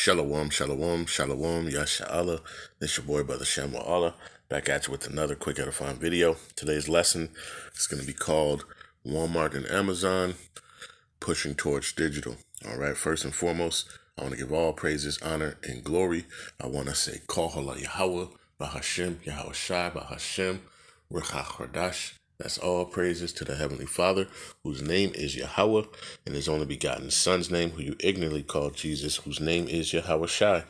Shalom, shalom, shalom, yashala. This your boy, Brother Allah, back at you with another quick edifying video. Today's lesson is going to be called Walmart and Amazon Pushing Towards Digital. All right, first and foremost, I want to give all praises, honor, and glory. I want to say, Halal, Yahawah, Bahasham, Yahawashi, Bahasham, Qadash. That's all praises to the Heavenly Father, whose name is Yahawah, and His only begotten Son's name, who you ignorantly call Jesus, whose name is Yahawashi.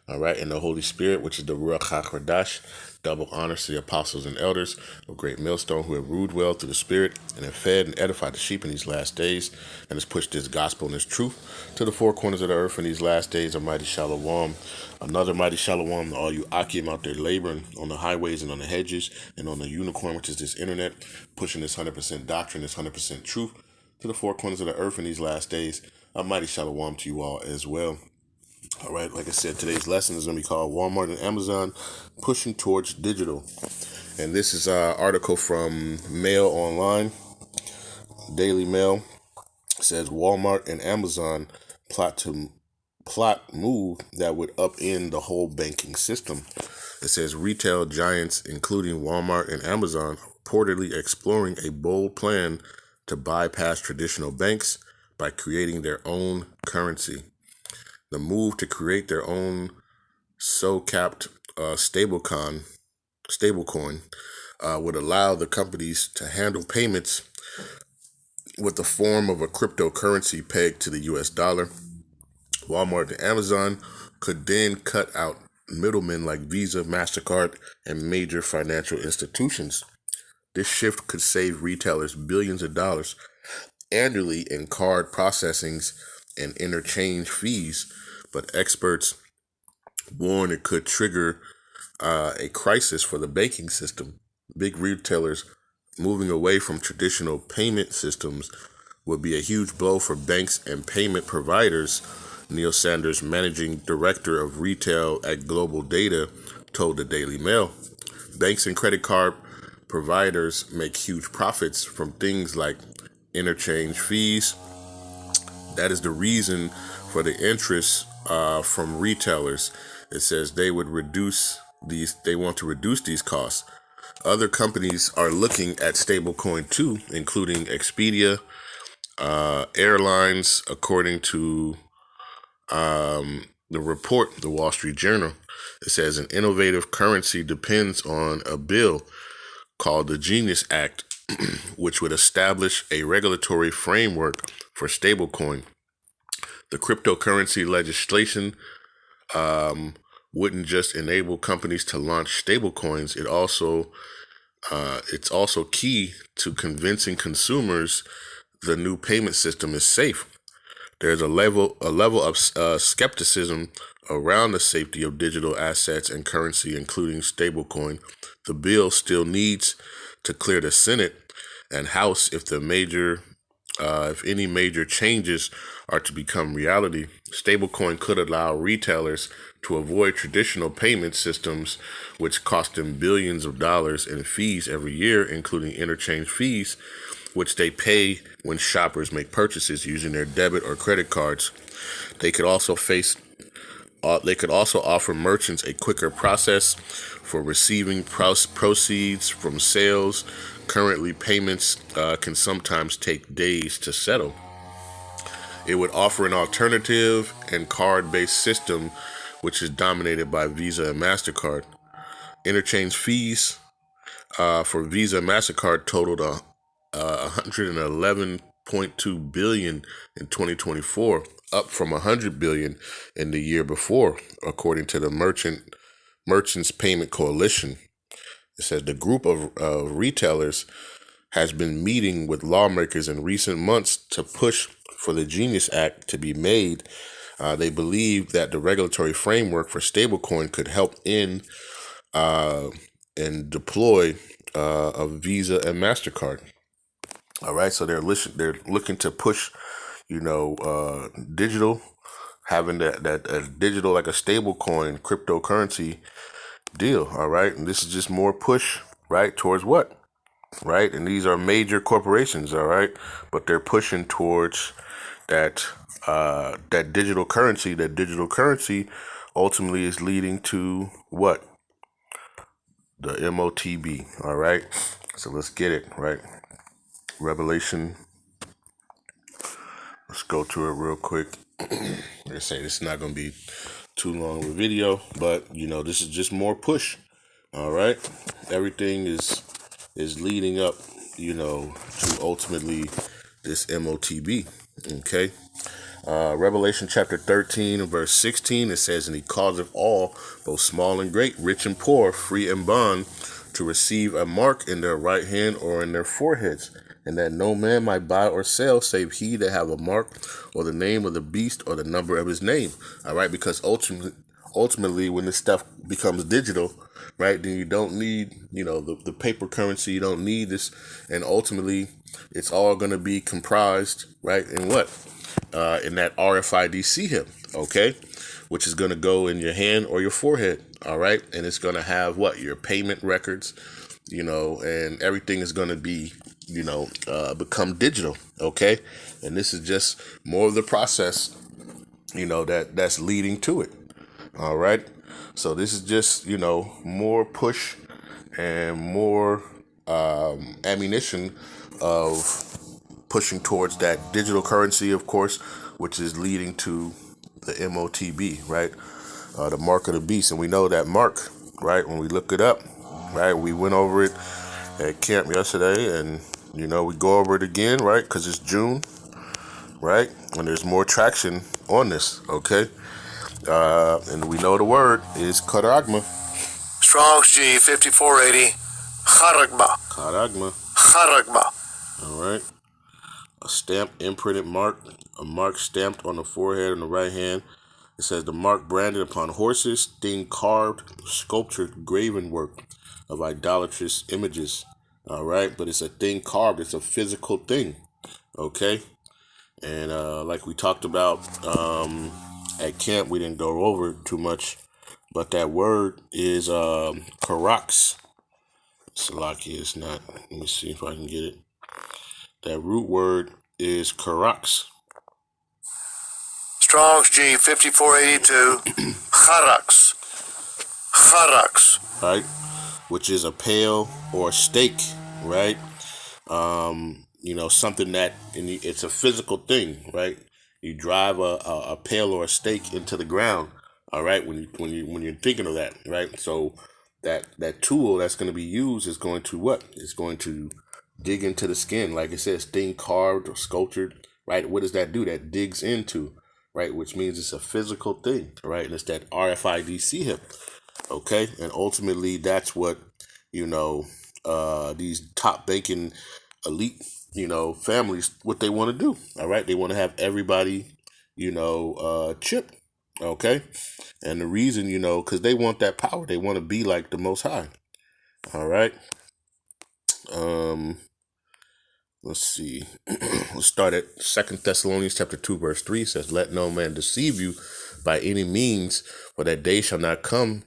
All right, and the Holy Spirit, which is the Rawchaa, double honors to the apostles and elders of Great Millstone, who have ruled well through the Spirit and have fed and edified the sheep in these last days, and has pushed this gospel and this truth to the four corners of the earth in these last days. A mighty shalom. Another mighty shalom to all you Akim out there laboring on the highways and on the hedges and on the unicorn, which is this internet, pushing this 100% doctrine, this 100% truth to the four corners of the earth in these last days. A mighty shalom to you all as well. All right, like I said, today's lesson is going to be called Walmart and Amazon Pushing Towards Digital. And this is an article from Mail Online, Daily Mail. It says Walmart and Amazon plot move that would upend the whole banking system. It says retail giants, including Walmart and Amazon, reportedly exploring a bold plan to bypass traditional banks by creating their own currency. The move to create their own so-capped stablecoin would allow the companies to handle payments with the form of a cryptocurrency pegged to the US dollar. Walmart and Amazon could then cut out middlemen like Visa, MasterCard, and major financial institutions. This shift could save retailers billions of dollars annually in card processings and interchange fees, but experts warn it could trigger a crisis for the banking system. Big retailers moving away from traditional payment systems would be a huge blow for banks and payment providers, Neil Sanders, managing director of retail at Global Data, told the Daily Mail. Banks and credit card providers make huge profits from things like interchange fees. That is the reason for the interest from retailers. It says they want to reduce these costs. Other companies are looking at stablecoin too, including Expedia, airlines, according to the report, the Wall Street Journal. It says an innovative currency depends on a bill called the Genius Act, which would establish a regulatory framework for stablecoin. The cryptocurrency legislation wouldn't just enable companies to launch stablecoins. It's also key to convincing consumers the new payment system is safe. There's a level of skepticism around the safety of digital assets and currency, including stablecoin. The bill still needs to clear the Senate and House if any major changes are to become reality. Stablecoin could allow retailers to avoid traditional payment systems, which cost them billions of dollars in fees every year, including interchange fees, which they pay when shoppers make purchases using their debit or credit cards. They could also offer merchants a quicker process for receiving proceeds from sales. Currently, payments can sometimes take days to settle. It would offer an alternative and card-based system, which is dominated by Visa and MasterCard. Interchange fees for Visa and MasterCard totaled $111.2 billion in 2024, up from $100 billion in the year before, according to the Merchants Payment Coalition. It says the group of retailers has been meeting with lawmakers in recent months to push for the Genius Act to be made. They believe that the regulatory framework for stablecoin could help in and deploy of Visa and MasterCard. All right, so they're looking to push, digital, having that digital like a stablecoin cryptocurrency deal. All right, and this is just more push, right, towards what, right? And these are major corporations, all right, but they're pushing towards that digital currency. That digital currency ultimately is leading to what? The MOTB. All right. So let's get it right. Revelation. Let's go to it real quick. Like I say, this is not going to be too long of a video, but this is just more push. All right. Everything is leading up, to ultimately this MOTB. Okay. Revelation chapter 13 and verse 16, it says, "And he causeth all, both small and great, rich and poor, free and bond, to receive a mark in their right hand or in their foreheads, and that no man might buy or sell, save he that have a mark, or the name of the beast, or the number of his name." All right, because ultimately, when this stuff becomes digital, right, then you don't need, the paper currency. You don't need this, and ultimately, it's all going to be comprised, right, in what? In that RFID chip, okay, which is going to go in your hand or your forehead, all right, and it's going to have what? Your payment records, and everything is going to be, become digital, okay, and this is just more of the process, that's leading to it, all right. So this is just, more push and more ammunition of pushing towards that digital currency, of course, which is leading to the MOTB, right? The mark of the beast. And we know that mark, right? When we look it up, right? We went over it at camp yesterday, and, we go over it again, right? Because it's June, right? And there's more traction on this, okay? And we know the word is Karagma. Strong's G 5480. Charagma. Karagma. Charagma. All right. A stamped, imprinted mark, a mark stamped on the forehead and the right hand. It says the mark branded upon horses, thing carved, sculptured, graven work of idolatrous images. All right, but it's a thing carved. It's a physical thing. Okay, and like we talked about at camp, we didn't go over it too much, but that word is karax. Salaki is not. Let me see if I can get it. That root word is karax. Strong's G 5482. Charax. Charax. Right? Which is a pail or a stake, right? Something that it's a physical thing, right? You drive a pail or a stake into the ground, all right? When you're thinking of that, right? So that tool that's going to be used is going to what? It's going to dig into the skin, like it says, thing carved or sculptured, right? What does that do? That digs into, right? Which means it's a physical thing, right? And it's that RFID chip, okay? And ultimately, that's what these top banking elite, families, what they want to do, all right? They want to have everybody, chipped, okay? And the reason, because they want that power. They want to be like the Most High, all right? Let's see. Let's start at 2 Thessalonians chapter 2, verse 3 says, "Let no man deceive you by any means, for that day shall not come,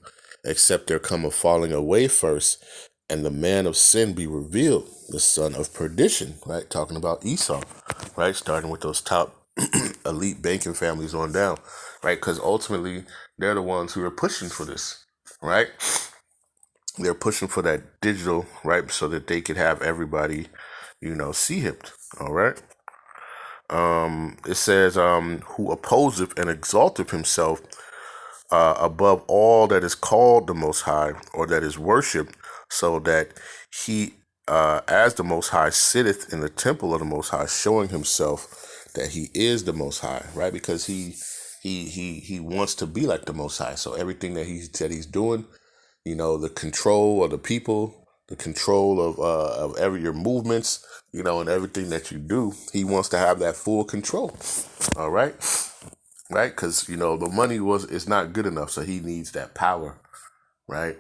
except there come a falling away first, and the man of sin be revealed, the son of perdition," right? Talking about Esau, right? Starting with those top elite banking families on down, right? Because ultimately, they're the ones who are pushing for this, right? They're pushing for that digital, right? So that they could have everybody, see hipped, all right? It says, "Who opposeth and exalteth himself above all that is called the Most High, or that is worshipped, so that he, as the Most High, sitteth in the temple of the Most High, showing himself that he is the Most High," right? Because he wants to be like the Most High. So everything that he said he's doing, the control of the people, the control of every your movements, and everything that you do, he wants to have that full control. All right. Right? Because, the money is not good enough. So he needs that power, right?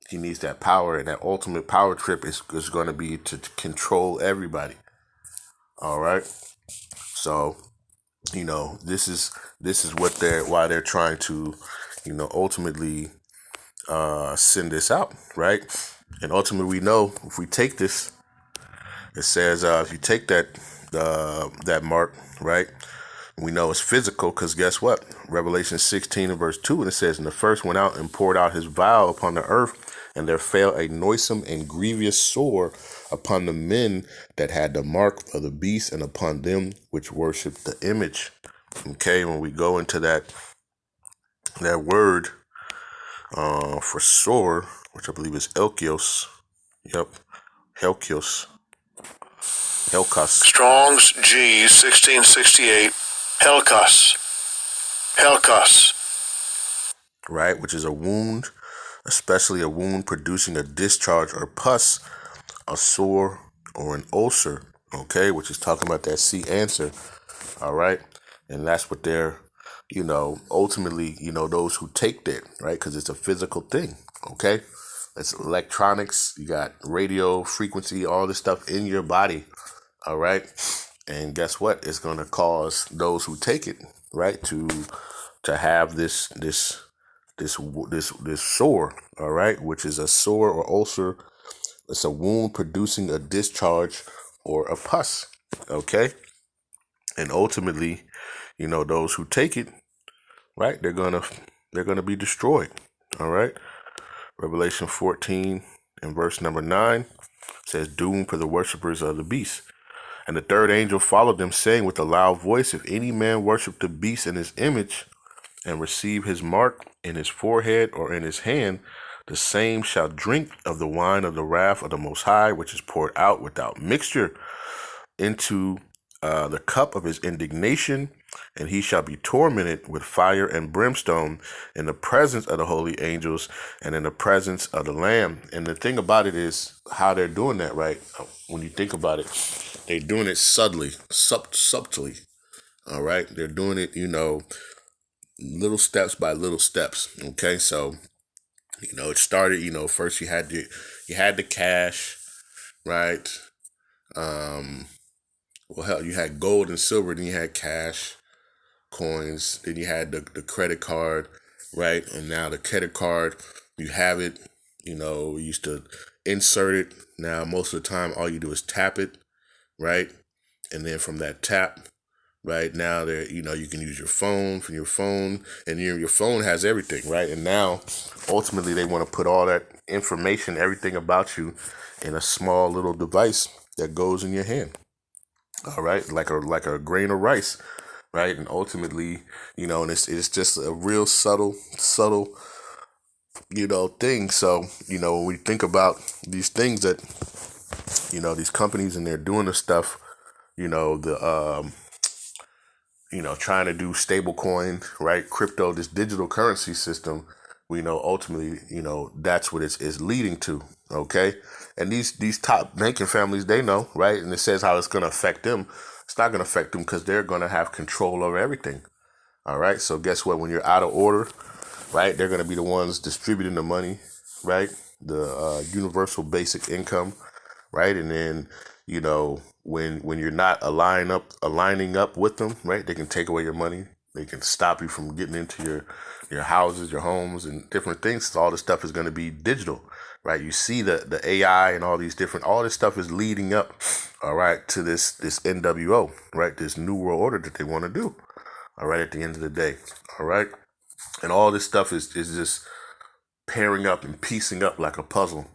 He needs that power, and that ultimate power trip is going to be to control everybody. All right. So, this is why they're trying to, ultimately send this out, right? And ultimately, we know if we take this, it says if you take that mark, right? We know it's physical because guess what? Revelation 16 and verse 2, and it says, "And the first went out and poured out his vial upon the earth, and there fell a noisome and grievous sore upon the men that had the mark of the beast and upon them which worshiped the image." Okay, when we go into that word for sore, which I believe is elkios. Yep, helkios. Helkas. Strong's G 1668. Helkas. Helkas. Right, which is a wound, especially a wound producing a discharge or pus, a sore, or an ulcer. Okay, which is talking about that C answer. All right, and that's what they're, ultimately, those who take that, right? Because it's a physical thing. Okay, it's electronics. You got radio frequency, all this stuff in your body. All right, and guess what? It's going to cause those who take it, right, to have this sore. All right, which is a sore or ulcer. It's a wound producing a discharge or a pus. Okay, and ultimately, those who take it, right, they're gonna be destroyed. All right, Revelation 14 and verse number 9 says, "Doom for the worshipers of the beast. And the third angel followed them, saying with a loud voice, If any man worship the beast in his image, and receive his mark in his forehead or in his hand, the same shall drink of the wine of the wrath of the Most High, which is poured out without mixture into the cup of his indignation, and he shall be tormented with fire and brimstone in the presence of the holy angels and in the presence of the Lamb." And the thing about it is how they're doing that, right? When you think about it, they're doing it subtly. All right, they're doing it, little steps by little steps. Okay, so it started. First you had the cash, right? Well, hell, you had gold and silver, then you had cash, coins, then you had the credit card, right? And now the credit card, you have it. You used to insert it. Now most of the time, all you do is tap it, right? And then from that tap, right, now there, you can use your phone from your phone, and your phone has everything, right? And now, ultimately, they want to put all that information, everything about you, in a small little device that goes in your hand. All right, like a grain of rice, right? And ultimately, and it's just a real subtle, thing. So, when we think about these things that, these companies and they're doing the stuff, trying to do stable coin, right? Crypto, this digital currency system, we know ultimately, that's what it's leading to. Okay. And these top banking families, they know, right? And it says how it's going to affect them. It's not going to affect them because they're going to have control over everything. All right. So guess what? When you're out of order, right, they're going to be the ones distributing the money, right? The universal basic income, right? And then, when you're not aligning up with them, right, they can take away your money. They can stop you from getting into your houses, your homes, and different things. So all this stuff is going to be digital, right? You see the AI and all this stuff is leading up, all right, to this NWO, right? This new world order that they want to do, all right, at the end of the day, all right? And all this stuff is just pairing up and piecing up like a puzzle,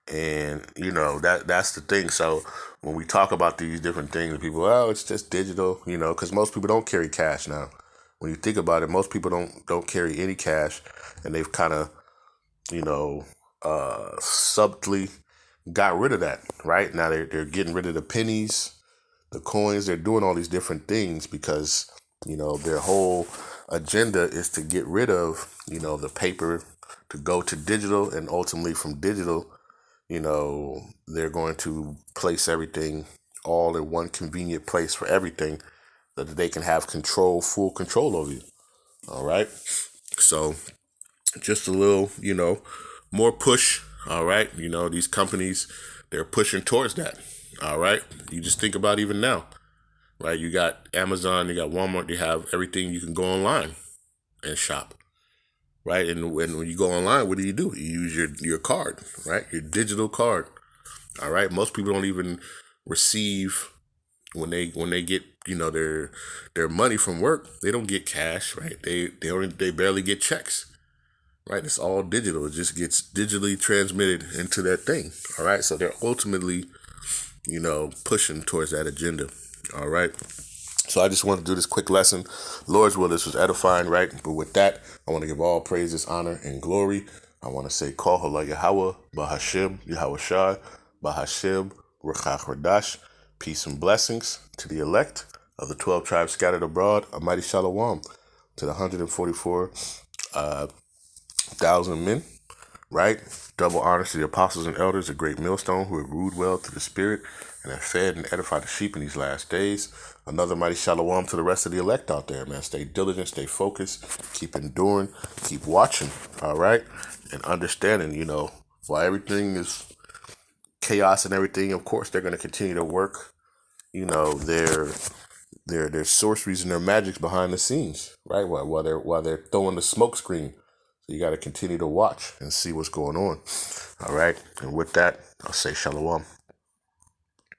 And that's the thing. So when we talk about these different things, people, it's just digital, because most people don't carry cash now. When you think about it, most people don't carry any cash, and they've kind of, subtly got rid of that. Right now, they're getting rid of the pennies, the coins. They're doing all these different things because their whole agenda is to get rid of the paper, to go to digital, and ultimately from digital, they're going to place everything all in one convenient place for everything that they can have full control over you. All right. So just a little, more push. All right. These companies, they're pushing towards that. All right. You just think about even now, right? You got Amazon, you got Walmart, you have everything. You can go online and shop. Right. And when you go online, what do? You use your card, right? Your digital card. All right. Most people don't even receive when they get their money from work, they don't get cash, right? They barely get checks, right? It's all digital. It just gets digitally transmitted into that thing. All right, so they're ultimately pushing towards that agenda. All right. So I just want to do this quick lesson. Lord's will, this was edifying, right? But with that, I want to give all praises, honor, and glory. I want to say, Call Halal Yahawah, Bahasham, Yahawashi, Bahasham, Qadash. Peace and blessings to the elect of the 12 tribes scattered abroad. A mighty shalom to the 144,000 men, right? Double honors to the apostles and elders, a great millstone who have ruled well through the Spirit and have fed and edified the sheep in these last days. Another mighty shalom to the rest of the elect out there, man. Stay diligent, stay focused, keep enduring, keep watching, all right? And understanding, while everything is chaos and everything, of course, they're going to continue to work, their sorceries and their magics behind the scenes, right? While they're throwing the smoke screen. So you got to continue to watch and see what's going on. All right. And with that, I'll say shalom.